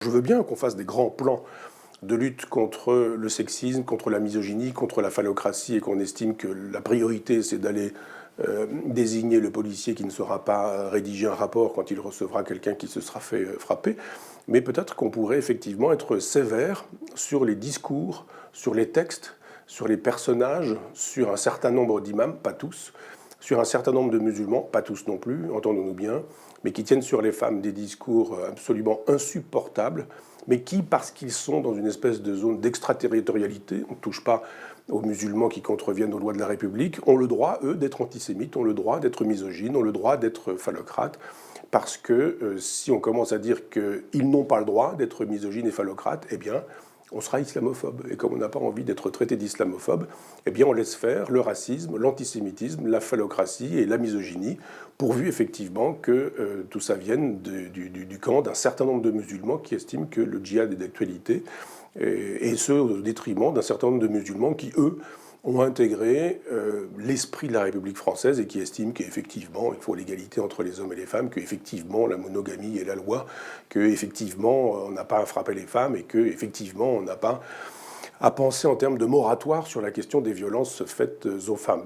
Je veux bien qu'on fasse des grands plans de lutte contre le sexisme, contre la misogynie, contre la phallocratie, et qu'on estime que la priorité, c'est d'aller désigner le policier qui ne saura pas rédiger un rapport quand il recevra quelqu'un qui se sera fait frapper. Mais peut-être qu'on pourrait effectivement être sévère sur les discours, sur les textes, sur les personnages, sur un certain nombre d'imams, pas tous, sur un certain nombre de musulmans, pas tous non plus, entendons-nous bien, mais qui tiennent sur les femmes des discours absolument insupportables, mais qui, parce qu'ils sont dans une espèce de zone d'extraterritorialité, on ne touche pas aux musulmans qui contreviennent aux lois de la République, ont le droit, eux, d'être antisémites, ont le droit d'être misogynes, ont le droit d'être phallocrates, parce que si on commence à dire qu'ils n'ont pas le droit d'être misogynes et phallocrates, eh bien, on sera islamophobe. Et comme on n'a pas envie d'être traité d'islamophobe, eh bien on laisse faire le racisme, l'antisémitisme, la phallocratie et la misogynie, pourvu effectivement que tout ça vienne du camp d'un certain nombre de musulmans qui estiment que le djihad est d'actualité, et ce au détriment d'un certain nombre de musulmans qui, eux, ont intégré l'esprit de la République française et qui estiment qu'effectivement il faut l'égalité entre les hommes et les femmes, qu'effectivement la monogamie est la loi, qu'effectivement on n'a pas à frapper les femmes et qu'effectivement on n'a pas à penser en termes de moratoire sur la question des violences faites aux femmes.